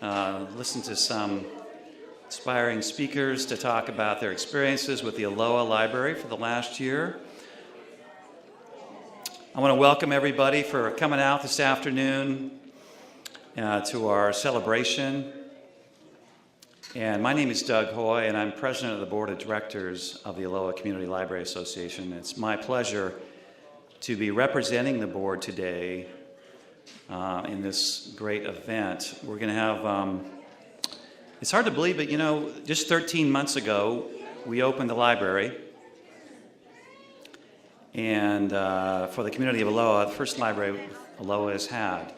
listen to some inspiring speakers to talk about their experiences with the Aloha Library for the last year. I want to welcome everybody for coming out this afternoon to our celebration. And my name is Doug Hoy, and I'm president of the board of directors of the Aloha Community Library Association. It's my pleasure to be representing the board today in this great event. We're going to have, it's hard to believe, but just 13 months ago, we opened the library. And for the community of Aloha, the first library Aloha has had.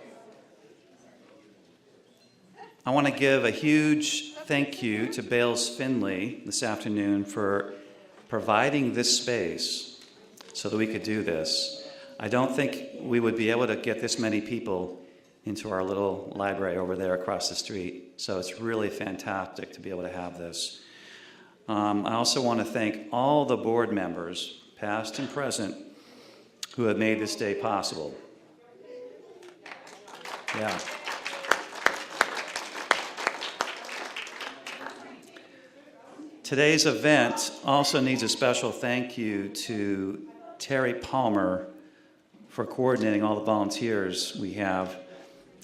I want to give a huge thank you to Bales Finley this afternoon for providing this space so that we could do this. I don't think we would be able to get this many people into our little library over there across the street. So it's really fantastic to be able to have this. I also want to thank all the board members, past and present, who have made this day possible. Yeah. Today's event also needs a special thank you to Terry Palmer for coordinating all the volunteers we have.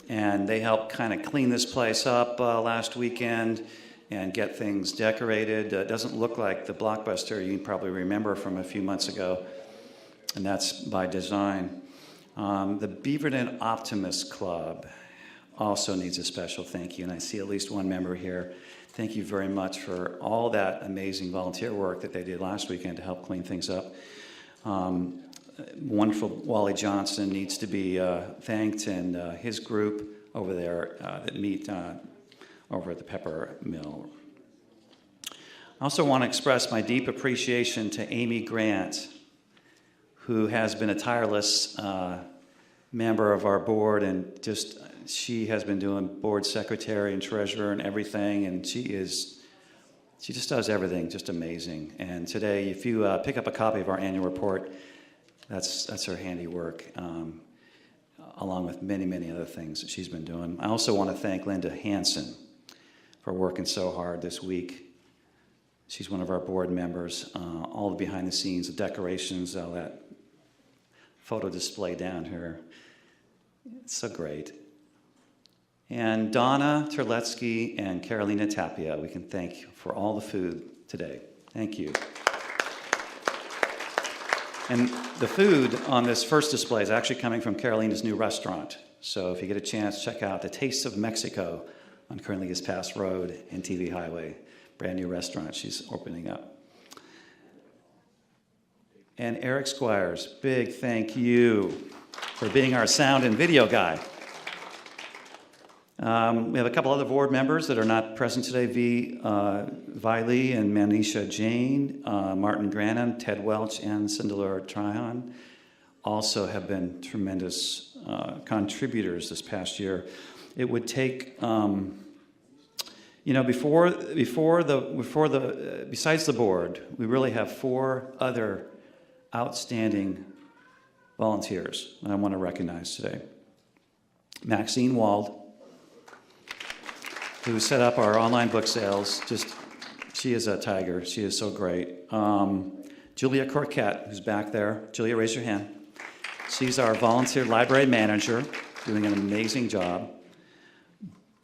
And they helped kind of clean this place up last weekend and get things decorated. It doesn't look like the Blockbuster you probably remember from a few months ago, and that's by design. The Beaverton Optimist Club also needs a special thank you, and I see at least one member here. Thank you very much for all that amazing volunteer work that they did last weekend to help clean things up. Wonderful Wally Johnson needs to be thanked, and his group over there that meet over at the Pepper Mill. I also want to express my deep appreciation to Amy Grant, who has been a tireless member of our board, and she has been doing board secretary and treasurer and everything, and she just does everything just amazing. And today, if you pick up a copy of our annual report, that's her handiwork, along with many, many other things that she's been doing. I also want to thank Linda Hansen for working so hard this week. She's one of our board members. All the behind the scenes, the decorations, all that photo display down here. It's so great. And Donna Terletsky and Carolina Tapia, we can thank for all the food today. Thank you. And the food on this first display is actually coming from Carolina's new restaurant. So if you get a chance, check out the Taste of Mexico on Cornelius Pass Road and TV Highway. Brand new restaurant she's opening up. And Eric Squires, big thank you for being our sound and video guy. We have a couple other board members that are not present today. Viley and Manisha Jain, Martin Grannon, Ted Welch, and Cindelor Trihon also have been tremendous contributors this past year. It would take, besides the board, we really have 4 other outstanding volunteers that I want to recognize today. Maxine Wald, who set up our online book sales. She is a tiger. She is so great. Julia Corquette, who's back there. Julia, raise your hand. She's our volunteer library manager, doing an amazing job.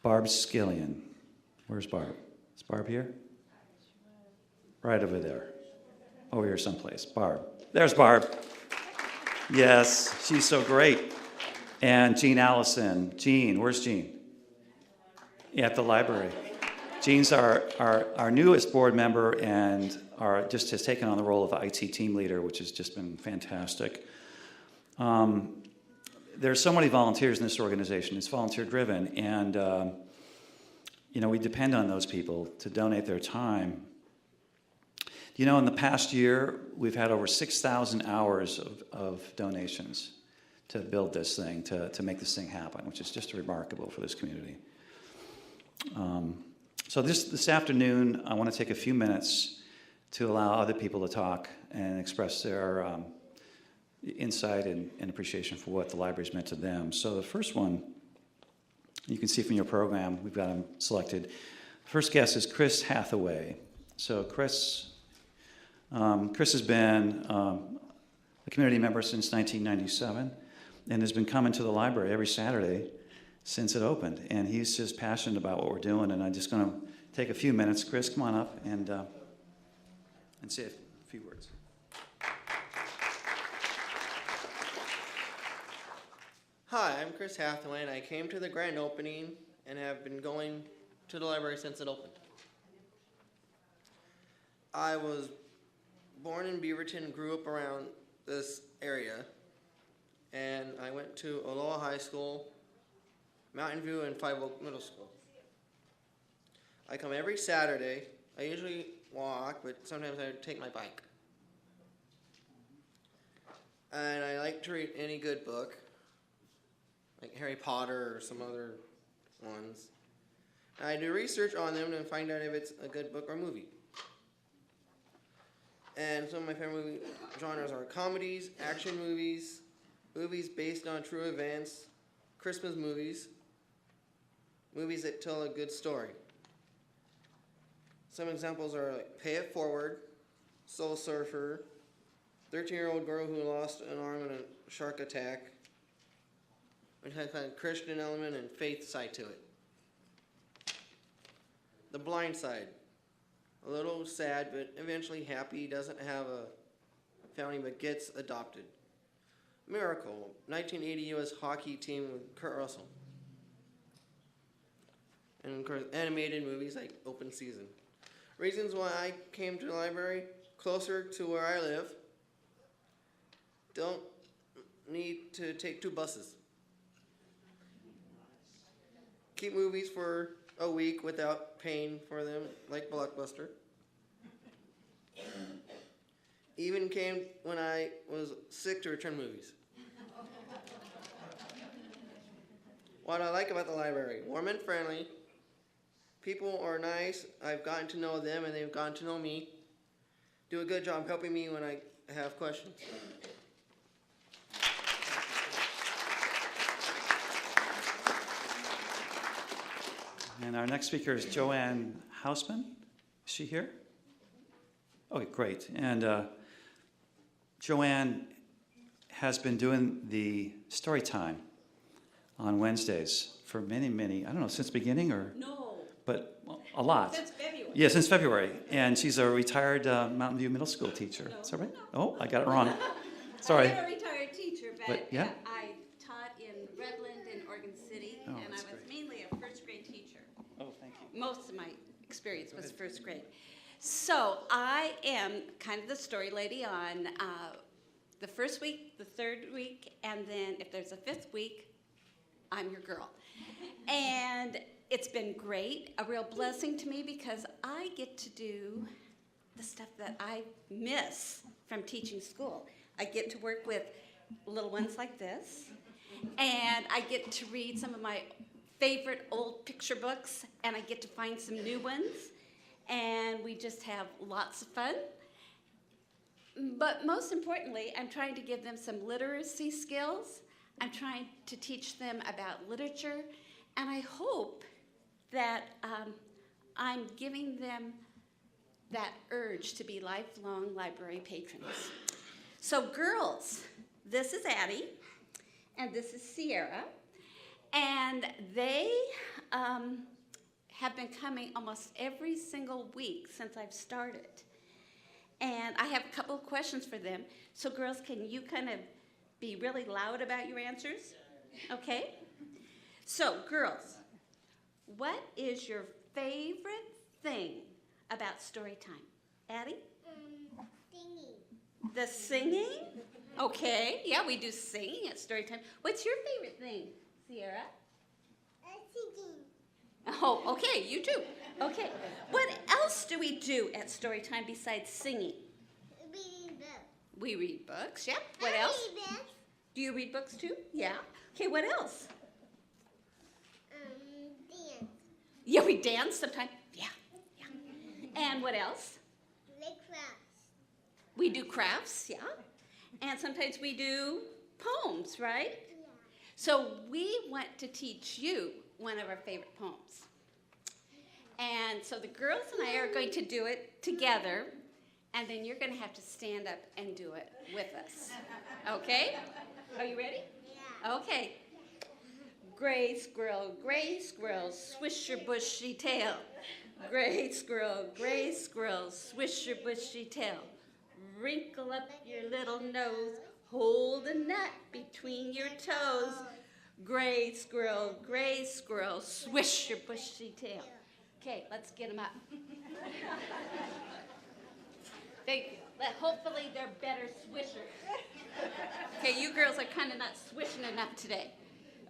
Barb Skillion. Where's Barb? Is Barb here? Right over there. Over here someplace. Barb. There's Barb. Yes, she's so great. And Jean Allison. Jean, where's Jean? At the library. Jean's our newest board member and just has taken on the role of IT team leader, which has just been fantastic. There's so many volunteers in this organization. It's volunteer driven, and we depend on those people to donate their time. In the past year, we've had over 6,000 hours of donations to build this thing, to make this thing happen, which is just remarkable for this community. So this afternoon, I want to take a few minutes to allow other people to talk and express their insight and appreciation for what the library's meant to them. So the first one You can see from your program, we've got them selected. First guest is Chris Hathaway. So Chris has been a community member since 1997 and has been coming to the library every Saturday since it opened. And he's just passionate about what we're doing. And I'm just going to take a few minutes. Chris, come on up and say a few words. Hi, I'm Chris Hathaway, and I came to the grand opening and have been going to the library since it opened. I was born in Beaverton, grew up around this area, and I went to Aloha High School, Mountain View, and Five Oak Middle School. I come every Saturday. I usually walk, but sometimes I take my bike. And I like to read any good book, like Harry Potter or some other ones. And I do research on them and find out if it's a good book or movie. And some of my favorite movie genres are comedies, action movies, movies based on true events, Christmas movies, movies that tell a good story. Some examples are like Pay It Forward, Soul Surfer, 13-year-old girl who lost an arm in a shark attack, which has kind of Christian element and faith side to it. The Blind Side, a little sad but eventually happy, doesn't have a family but gets adopted. Miracle, 1980 U.S. hockey team with Kurt Russell. And of course, animated movies like Open Season. Reasons why I came to the library: closer to where I live, don't need to take 2 buses, keep movies for a week without paying for them, like Blockbuster. Even came when I was sick to return movies. What I like about the library: warm and friendly. People are nice. I've gotten to know them and they've gotten to know me. Do a good job helping me when I have questions. And our next speaker is Joanne Hausman. Is she here? Okay, great. And Joanne has been doing the story time on Wednesdays for many, I don't know, since the beginning or? No. But well, a lot. Since February. Yeah, since February. And she's a retired Mountain View Middle School teacher. No, Is that right? no. Oh, I got it wrong. Sorry. I'm a retired teacher, but yeah? I taught in Redland and Oregon City, Oh, and I that's was great. mainly a first grade teacher. Oh, thank you. Most of my experience was first grade. So I am kind of the story lady on the first week, the third week, and then if there's a 5th week, I'm your girl. And it's been great, a real blessing to me, because I get to do the stuff that I miss from teaching school. I get to work with little ones like this, and I get to read some of my favorite old picture books, and I get to find some new ones, and we just have lots of fun. But most importantly, I'm trying to give them some literacy skills. I'm trying to teach them about literature, and I hope that I'm giving them that urge to be lifelong library patrons. So girls, this is Addie, and this is Sierra, and they have been coming almost every single week since I've started. And I have a couple of questions for them. So girls, can you kind of be really loud about your answers? Okay? So girls, what is your favorite thing about story time? Addie? Singing. The singing? Okay, yeah, we do singing at story time. What's your favorite thing, Sierra? Singing. Oh, okay, you too. Okay. What else do we do at story time besides singing? Reading books. We read books, yeah. What else? Read books. Do you read books too? Yeah. Okay, what else? Dance. Yeah, we dance sometimes. Yeah, yeah. And what else? Play crafts. We do crafts, yeah. And sometimes we do poems, right? Yeah. So we want to teach you one of our favorite poems. And so the girls and I are going to do it together, and then you're going to have to stand up and do it with us. Okay? Are you ready? Yeah. Okay. Gray squirrel, swish your bushy tail. Gray squirrel, swish your bushy tail. Wrinkle up your little nose, hold a nut between your toes. Gray squirrel, swish your bushy tail. Okay, let's get them up. Hopefully they're better swishers. Okay, you girls are kind of not swishing enough today.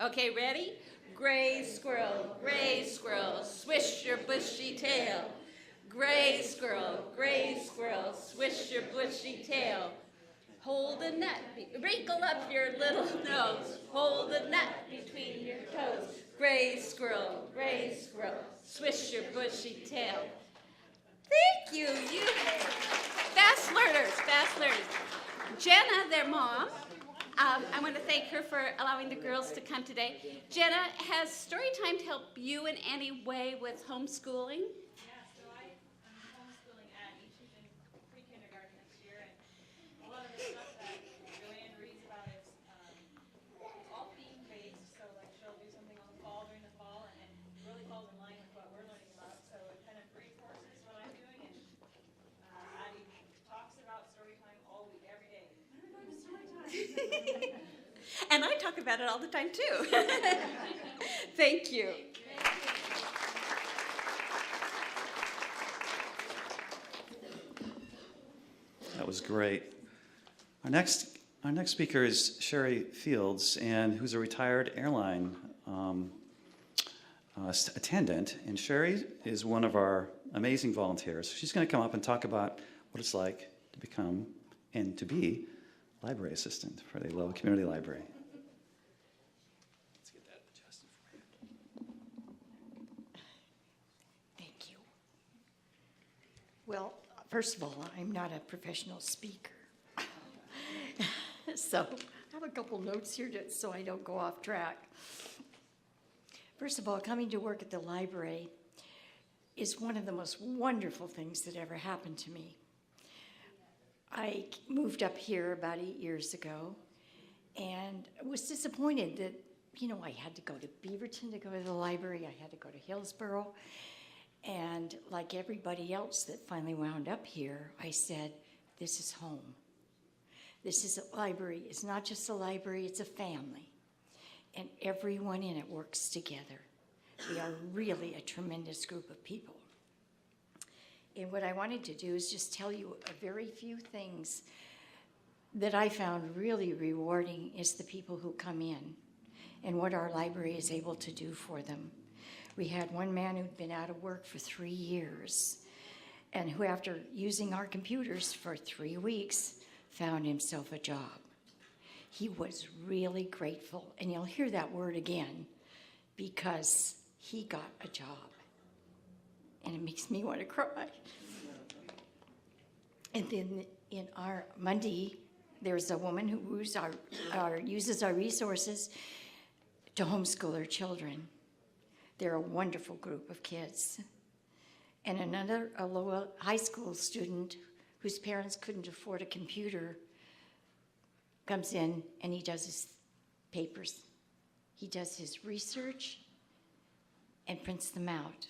Okay, ready? Gray squirrel, swish your bushy tail. Gray squirrel, swish your bushy tail. Hold a nut, wrinkle up your little nose. Hold a nut between your toes. Gray squirrel, swish your bushy tail. Thank you, you fast learners. Jenna, their mom, I want to thank her for allowing the girls to come today. Jenna, has Storytime helped you in any way with homeschooling? Yeah, so I'm homeschooling Addie. She's in pre-kindergarten next year, and a lot of the stuff that Joanne reads about is it's all theme-based. So like she'll do something on the fall during the fall, and it really falls in line with what we're learning about. So it kind of reinforces what I'm doing, and Addie talks about Storytime all week, every day. When are we going to Storytime? And I talk about it all the time too. Thank you. That was great. Our next speaker is Sherry Fields, and who's a retired airline attendant. And Sherry is one of our amazing volunteers. She's going to come up and talk about what it's like to become and to be library assistant for the Lowell Community Library. Let's get that adjusted for you. Thank you. Well, first of all, I'm not a professional speaker. So I have a couple notes here so I don't go off track. First of all, coming to work at the library is one of the most wonderful things that ever happened to me. I moved up here about 8 years ago and was disappointed that, I had to go to Beaverton to go to the library. I had to go to Hillsborough. And like everybody else that finally wound up here, I said, this is home. This is a library. It's not just a library, it's a family. And everyone in it works together. We are really a tremendous group of people. And what I wanted to do is just tell you a very few things that I found really rewarding is the people who come in and what our library is able to do for them. We had one man who'd been out of work for 3 years and who, after using our computers for 3 weeks, found himself a job. He was really grateful, and you'll hear that word again, because he got a job. And it makes me want to cry. And then in our Monday, there's a woman who uses our resources to homeschool her children. They're a wonderful group of kids. And another, a Lowell high school student whose parents couldn't afford a computer comes in and he does his papers. He does his research and prints them out.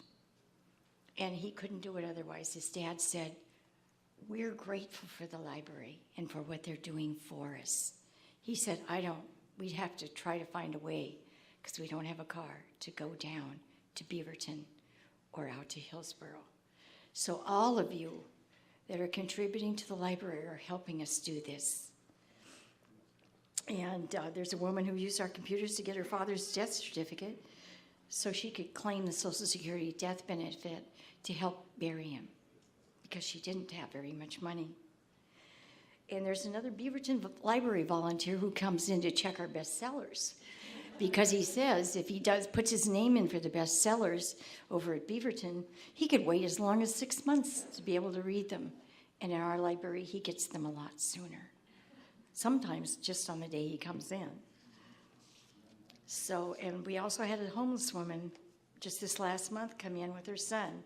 And he couldn't do it otherwise. His dad said, we're grateful for the library and for what they're doing for us. He said, we'd have to try to find a way, because we don't have a car, to go down to Beaverton or out to Hillsborough. So all of you that are contributing to the library are helping us do this. And there's a woman who used our computers to get her father's death certificate so she could claim the Social Security death benefit to help bury him, because she didn't have very much money. And there's another Beaverton library volunteer who comes in to check our bestsellers, because he says if he puts his name in for the bestsellers over at Beaverton, he could wait as long as 6 months to be able to read them. And in our library, he gets them a lot sooner, sometimes just on the day he comes in. So, and we also had a homeless woman just this last month come in with her son,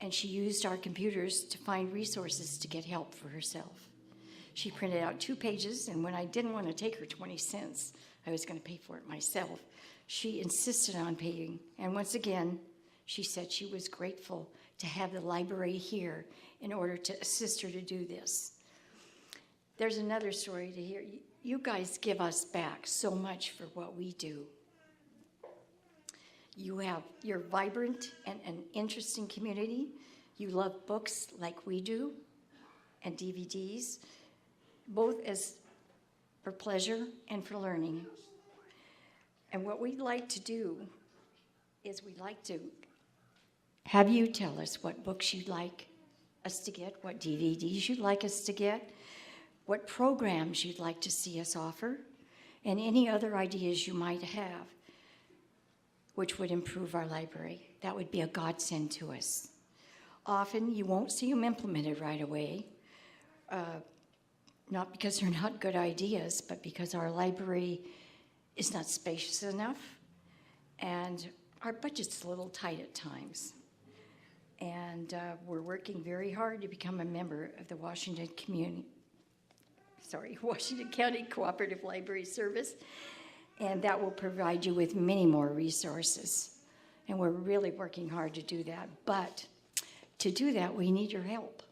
and she used our computers to find resources to get help for herself. She printed out 2 pages, and when I didn't want to take her 20 cents, I was going to pay for it myself, she insisted on paying. And once again, she said she was grateful to have the library here in order to assist her to do this. There's another story to hear. You guys give us back so much for what we do. You're vibrant and an interesting community. You love books like we do and DVDs, both as for pleasure and for learning. And what we'd like to do is we'd like to have you tell us what books you'd like us to get, what DVDs you'd like us to get, what programs you'd like to see us offer, and any other ideas you might have which would improve our library. That would be a godsend to us. Often you won't see them implemented right away, not because they're not good ideas, but because our library is not spacious enough and our budget's a little tight at times. And we're working very hard to become a member of the Washington County Cooperative Library Service, and that will provide you with many more resources. And we're really working hard to do that. But to do that, we need your help.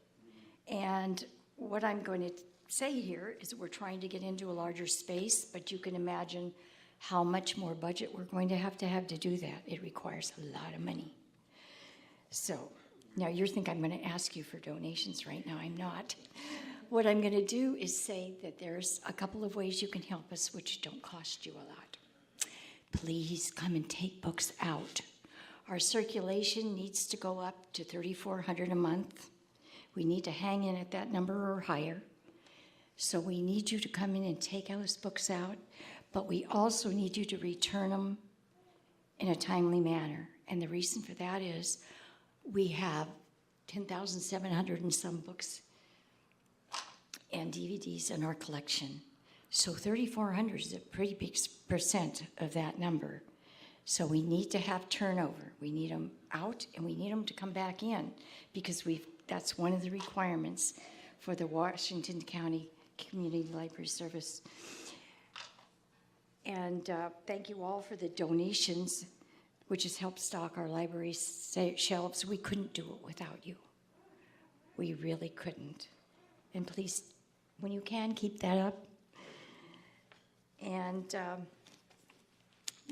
And what I'm going to say here is we're trying to get into a larger space, but you can imagine how much more budget we're going to have to do that. It requires a lot of money. So now you think I'm going to ask you for donations right now. I'm not. What I'm going to do is say that there's a couple of ways you can help us which don't cost you a lot. Please come and take books out. Our circulation needs to go up to $3,400 a month. We need to hang in at that number or higher. So we need you to come in and take those books out, but we also need you to return them in a timely manner. And the reason for that is we have 10,700 and some books and DVDs in our collection. So 3,400 is a pretty big percent of that number. So we need to have turnover. We need them out and we need them to come back in because that's one of the requirements for the Washington County Community Library Service. And thank you all for the donations, which has helped stock our library shelves. We couldn't do it without you. We really couldn't. And please, when you can, keep that up. And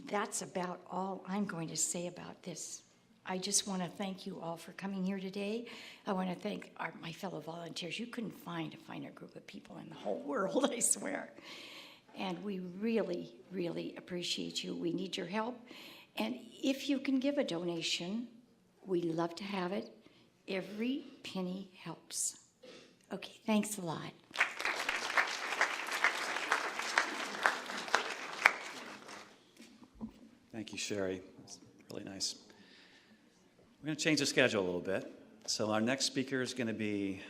that's about all I'm going to say about this. I just want to thank you all for coming here today. I want to thank my fellow volunteers. You couldn't find a finer group of people in the whole world, I swear. And we really, really appreciate you. We need your help. And if you can give a donation, we love to have it. Every penny helps. Okay, thanks a lot. Thank you, Sherry. That's really nice. We're going to change the schedule a little bit. So our next speaker is going to be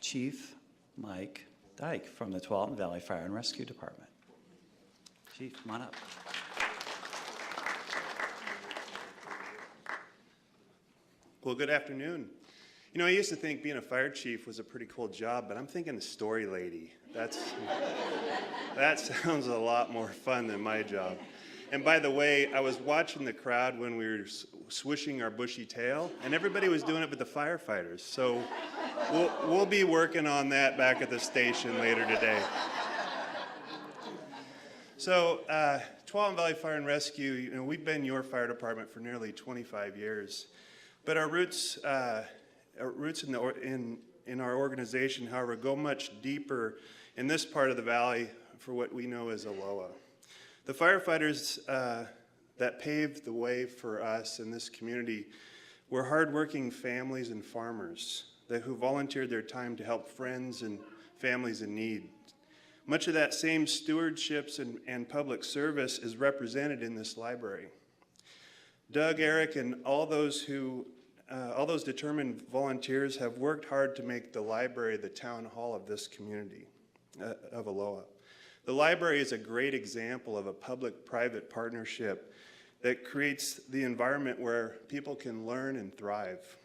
Chief Mike Dyke from the Tualatin Valley Fire and Rescue Department. Chief, come on up. Well, good afternoon. You know, I used to think being a fire chief was a pretty cool job, but I'm thinking the story lady. That sounds a lot more fun than my job. And by the way, I was watching the crowd when we were swishing our bushy tail, and everybody was doing it with the firefighters. So we'll be working on that back at the station later today. So Tualatin Valley Fire and Rescue, you know, we've been your fire department for nearly 25 years. But our roots in our organization, however, go much deeper in this part of the valley for what we know as Aloha. The firefighters that paved the way for us in this community were hardworking families and farmers who volunteered their time to help friends and families in need. Much of that same stewardship and public service is represented in this library. Doug, Eric, and all those determined volunteers have worked hard to make the library the town hall of this community of Aloha. The library is a great example of a public-private partnership that creates the environment where people can learn and thrive.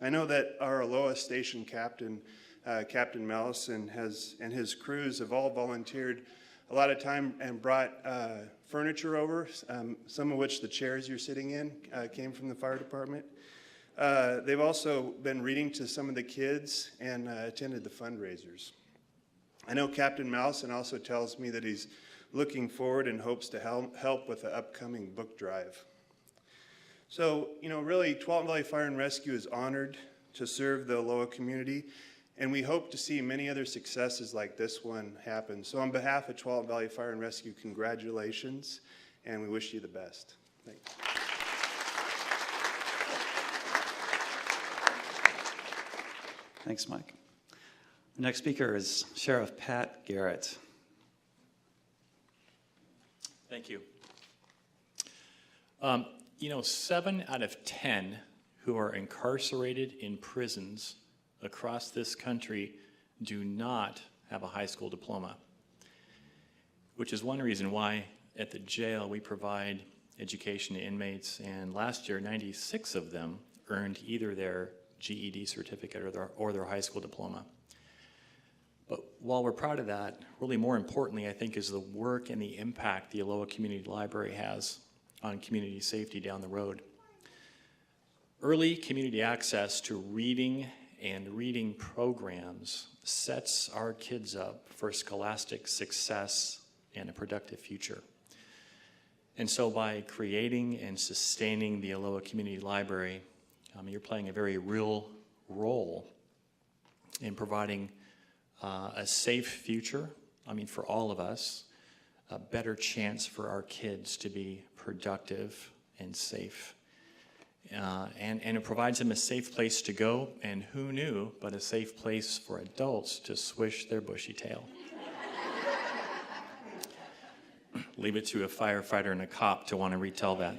I know that our Aloha station captain, Captain Mallison, and his crews have all volunteered a lot of time and brought furniture over, some of which the chairs you're sitting in came from the fire department. They've also been reading to some of the kids and attended the fundraisers. I know Captain Mallison also tells me that he's looking forward and hopes to help with the upcoming book drive. So, really, Tualatin Valley Fire and Rescue is honored to serve the Aloha community, and we hope to see many other successes like this one happen. So on behalf of Tualatin Valley Fire and Rescue, congratulations, and we wish you the best. Thanks. Thanks, Mike. The next speaker is Sheriff Pat Garrett. Thank you. 7 out of 10 who are incarcerated in prisons across this country do not have a high school diploma, which is one reason why at the jail we provide education to inmates, and last year 96 of them earned either their GED certificate or their high school diploma. But while we're proud of that, really more importantly, I think, is the work and the impact the Aloha Community Library has on community safety down the road. Early community access to reading and reading programs sets our kids up for scholastic success and a productive future. And so by creating and sustaining the Aloha Community Library, you're playing a very real role in providing a safe future, for all of us, a better chance for our kids to be productive and safe. And it provides them a safe place to go, and who knew, but a safe place for adults to swish their bushy tail. Leave it to a firefighter and a cop to want to retell that.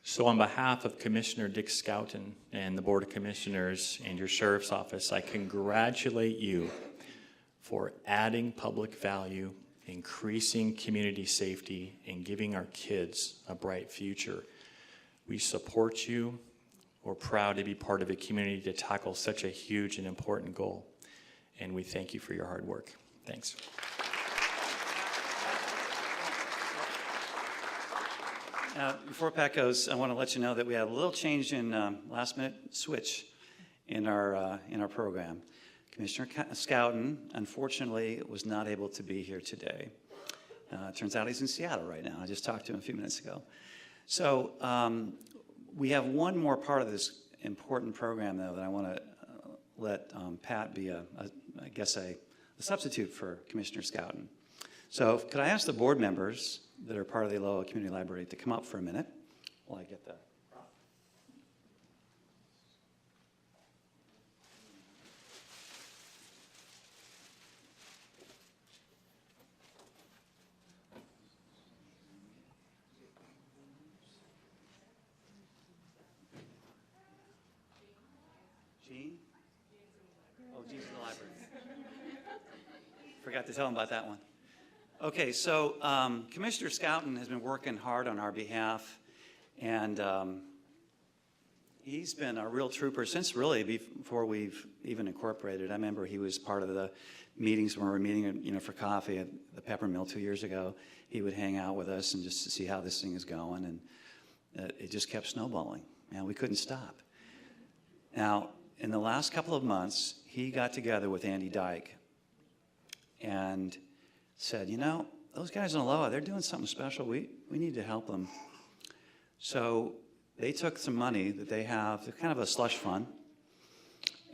So on behalf of Commissioner Dick Scouten and the Board of Commissioners and your Sheriff's Office, I congratulate you for adding public value, increasing community safety, and giving our kids a bright future. We support you. We're proud to be part of a community to tackle such a huge and important goal. And we thank you for your hard work. Thanks. Before Pat goes, I want to let you know that we had a little change in last-minute switch in our program. Commissioner Scouten, unfortunately, was not able to be here today. It turns out he's in Seattle right now. I just talked to him a few minutes ago. So we have one more part of this important program, though, that I want to let Pat be, a substitute for Commissioner Scouten. So could I ask the board members that are part of the Aloha Community Library to come up for a minute while I get the prop. Jean? Oh, Jean's in the library. Forgot to tell him about that one. Okay, so Commissioner Scouten has been working hard on our behalf, and he's been a real trooper since really before we've even incorporated. I remember he was part of the meetings when we were meeting, for coffee at the Pepper Mill 2 years ago. He would hang out with us and just to see how this thing is going, and it just kept snowballing. Man, we couldn't stop. Now, in the last couple of months, he got together with Andy Dyke and said, those guys in Aloha, they're doing something special. We need to help them. So they took some money that they have, they're kind of a slush fund,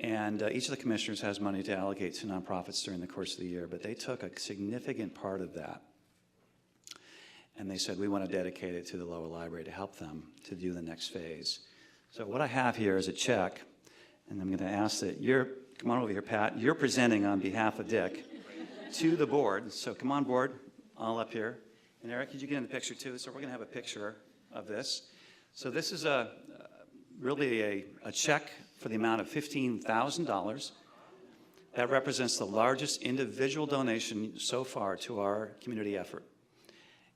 and each of the commissioners has money to allocate to nonprofits during the course of the year, but they took a significant part of that, and they said, we want to dedicate it to the Aloha Library to help them to do the next phase. So what I have here is a check, and I'm going to ask that come on over here, Pat, you're presenting on behalf of Dick to the board. So come on board, all up here. And Eric, could you get in the picture too? So we're going to have a picture of this. So this is really a check for the amount of $15,000 That represents the largest individual donation so far to our community effort.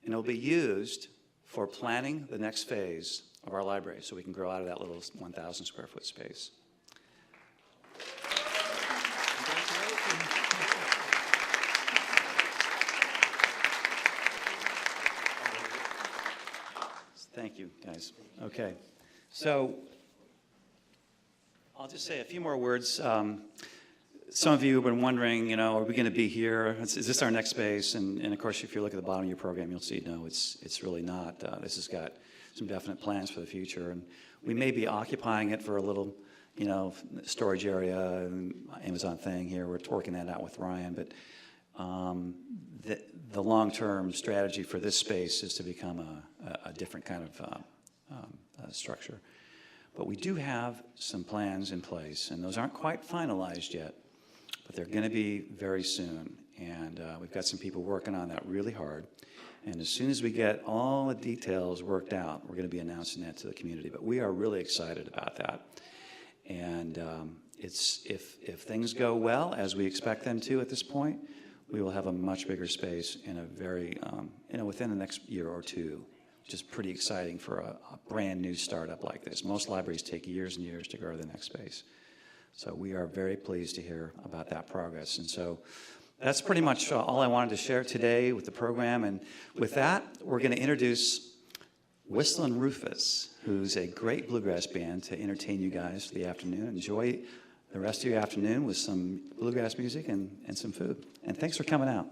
And it'll be used for planning the next phase of our library so we can grow out of that little 1,000 square foot space. Thank you, guys. Okay. So I'll just say a few more words. Some of you have been wondering, you know, are we going to be here? Is this our next space? And of course, if you look at the bottom of your program, you'll see, no, it's really not. This has got some definite plans for the future. And we may be occupying it for a little, you know, storage area, Amazon thing here. We're working that out with Ryan. But the long-term strategy for this space is to become a different kind of structure. But we do have some plans in place, and those aren't quite finalized yet, but they're going to be very soon. And we've got some people working on that really hard. And as soon as we get all the details worked out, we're going to be announcing that to the community. But we are really excited about that. And if things go well, as we expect them to at this point, we will have a much bigger space in a very, within the next year or two, which is pretty exciting for a brand new startup like this. Most libraries take years and years to grow the next space. So we are very pleased to hear about that progress. And so that's pretty much all I wanted to share today with the program. And with that, we're going to introduce Whistlin' Rufus, who's a great bluegrass band to entertain you guys for the afternoon. Enjoy the rest of your afternoon with some bluegrass music and some food. And thanks for coming out.